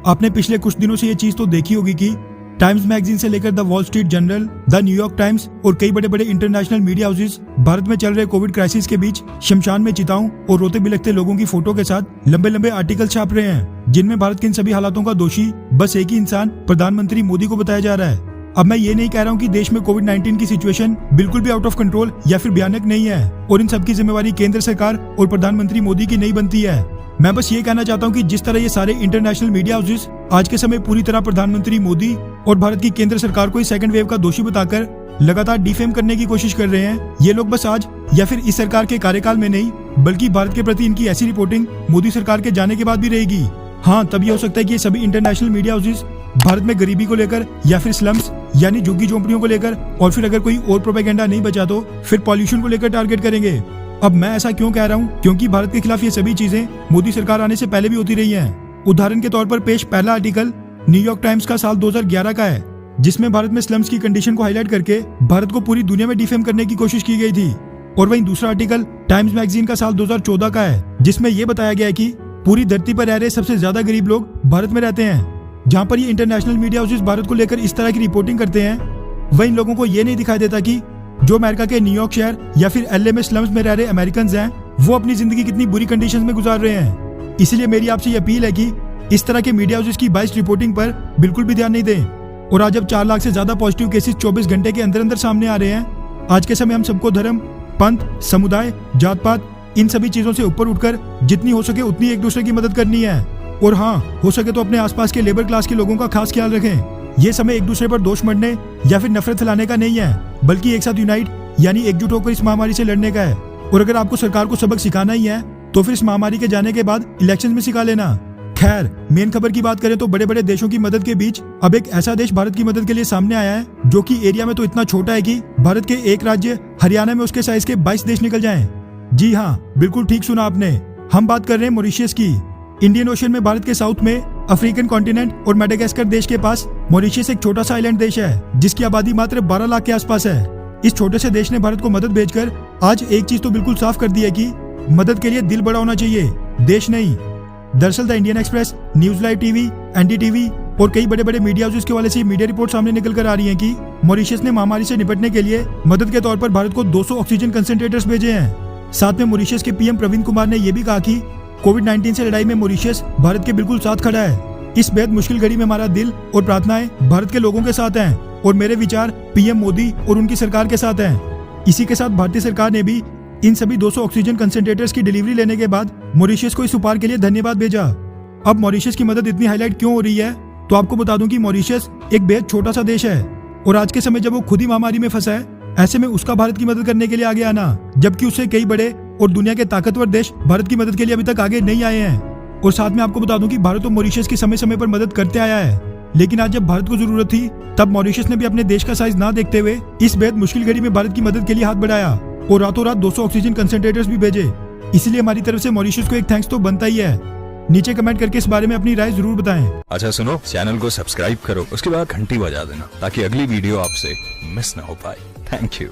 आपने पिछले कुछ दिनों से ये चीज तो देखी होगी कि टाइम्स मैगजीन से लेकर the wall street journal, the New York times और कई बड़े बड़े इंटरनेशनल मीडिया हाउसेस भारत में चल रहे कोविड क्राइसिस के बीच शमशान में चिताओं और रोते बिलखते लोगों की फोटो के साथ लंबे लंबे आर्टिकल छाप रहे हैं, जिनमें भारत के इन सभी हालातों का दोषी बस एक ही इंसान प्रधानमंत्री मोदी को बताया जा रहा है। अब मैं ये नहीं कह रहा हूँ कि देश में कोविड-19 की सिचुएशन बिल्कुल भी आउट ऑफ कंट्रोल या फिर भयानक नहीं है और इन सबकी जिम्मेवारी केंद्र सरकार और प्रधानमंत्री मोदी की नहीं बनती है। मैं बस ये कहना चाहता हूँ कि जिस तरह ये सारे इंटरनेशनल मीडिया हाउसेस आज के समय पूरी तरह प्रधानमंत्री मोदी और भारत की केंद्र सरकार को इस सेकंड वेव का दोषी बताकर लगातार डिफेम करने की कोशिश कर रहे हैं, ये लोग बस आज या फिर इस सरकार के कार्यकाल में नहीं बल्कि भारत के प्रति इनकी ऐसी रिपोर्टिंग मोदी सरकार के जाने के बाद भी रहेगी। हाँ, तभी हो सकता है कि ये सभी इंटरनेशनल मीडिया हाउसेस भारत में गरीबी को लेकर या फिर स्लम्स यानी झुग्गी झोंपड़ियों को लेकर और फिर अगर कोई और प्रोपेगेंडा नहीं बचा तो फिर पॉल्यूशन को लेकर टारगेट करेंगे। अब मैं ऐसा क्यों कह रहा हूँ? क्योंकि भारत के खिलाफ ये सभी चीजें मोदी सरकार आने से पहले भी होती रही हैं। उदाहरण के तौर पर पेश पहला आर्टिकल न्यूयॉर्क टाइम्स का साल 2011 का है, जिसमें भारत में स्लम्स की कंडीशन को हाईलाइट करके भारत को पूरी दुनिया में डिफेम करने की कोशिश की गई थी। और वहीं दूसरा आर्टिकल टाइम्स मैगजीन का साल 2014 का है, जिसमें यह बताया गया है कि पूरी धरती पर रह रहे सबसे ज्यादा गरीब लोग भारत में रहते हैं। जहाँ पर ये इंटरनेशनल मीडिया हाउसेस भारत को लेकर इस तरह की रिपोर्टिंग करते हैं, वह इन लोगों को ये नहीं दिखाई देता कि जो अमेरिका के न्यूयॉर्क शहर या फिर एलए में स्लम्स में रह रहे अमेरिकन हैं, वो अपनी जिंदगी कितनी बुरी कंडीशंस में गुजार रहे हैं। इसलिए मेरी आपसे ये अपील है कि इस तरह के मीडिया हाउसेस की बाइस्ड रिपोर्टिंग पर बिल्कुल भी ध्यान नहीं दें। और आज जब 4 लाख से ज्यादा पॉजिटिव केसेस 24 घंटे के अंदर अंदर सामने आ रहे हैं, आज के समय हम सबको धर्म, पंथ, समुदाय, जात पात इन सभी चीजों से ऊपर उठकर जितनी हो सके उतनी एक दूसरे की मदद करनी है। और हाँ, हो सके तो अपने आसपास के लेबर क्लास के लोगों का खास ख्याल रखें। ये समय एक दूसरे पर दोष मढ़ने या फिर नफरत फैलाने का नहीं है, बल्कि एक साथ यूनाइट यानी एकजुट होकर इस महामारी से लड़ने का है। और अगर आपको सरकार को सबक सिखाना ही है तो फिर इस महामारी के जाने के बाद इलेक्शन में सिखा लेना। खैर, मेन खबर की बात करें तो बड़े बड़े देशों की मदद के बीच अब एक ऐसा देश भारत की मदद के लिए सामने आया है, जो कि एरिया में तो इतना छोटा है कि भारत के एक राज्य हरियाणा में उसके साइज के 22 देश निकल जाएं। जी हाँ, बिल्कुल ठीक सुना आपने, हम बात कर रहे हैं मॉरिशस की। इंडियन ओशन में भारत के साउथ में अफ्रीकन कॉन्टिनेंट और मेडागास्कर देश के पास मॉरिशस एक छोटा सा आइलैंड देश है, जिसकी आबादी मात्र 12 लाख के आसपास है। इस छोटे से देश ने भारत को मदद भेजकर आज एक चीज तो बिल्कुल साफ कर दी है कि मदद के लिए दिल बड़ा होना चाहिए, देश नहीं। दरअसल the Indian express, news live TV, NDTV और कई बड़े बड़े मीडिया हाउसेस के वाले से मीडिया रिपोर्ट सामने निकल कर आ रही हैं कि मॉरिशस ने महामारी से निपटने के लिए मदद के तौर पर भारत को 200 ऑक्सीजन कंसंट्रेटर्स भेजे हैं। साथ में मॉरिशस के पीएम प्रवीण कुमार ने यह भी कहा कि कोविड-19 से लड़ाई में मॉरिशस भारत के बिल्कुल साथ खड़ा है। इस बेहद मुश्किल घड़ी में हमारा दिल और प्रार्थनाएं भारत के लोगों के साथ हैं और मेरे विचार पीएम मोदी और उनकी सरकार के साथ हैं। इसी के साथ भारतीय सरकार ने भी इन सभी 200 ऑक्सीजन कंसंट्रेटर्स की डिलीवरी लेने के बाद मॉरिशस को इस उपहार के लिए धन्यवाद भेजा। अब मॉरिशस की मदद इतनी हाईलाइट क्यों हो रही है, तो आपको बता दूं कि मॉरिशस एक बेहद छोटा सा देश है और आज के समय जब वो खुद ही महामारी में फंसा है, ऐसे में उसका भारत की मदद करने के लिए आगे आना, जबकि उससे कई बड़े और दुनिया के ताकतवर देश भारत की मदद के लिए अभी तक आगे नहीं आए हैं। और साथ में आपको बता दूं कि भारत और मॉरिशस की समय समय पर मदद करते आया है, लेकिन आज जब भारत को जरूरत थी तब मॉरिशस ने भी अपने देश का साइज ना देखते हुए इस बेहद मुश्किल घड़ी में भारत की मदद के लिए हाथ बढ़ाया और रातों रात 200 ऑक्सीजन कंसंट्रेटर्स भी भेजे। इसलिए हमारी तरफ से मॉरिशस को एक थैंक्स तो बनता ही है। नीचे कमेंट करके इस बारे में अपनी राय जरूर बताएं। अच्छा सुनो, चैनल को सब्सक्राइब करो, उसके बाद घंटी बजा देना ताकि अगली वीडियो आपसे मिस ना हो पाए। Thank you.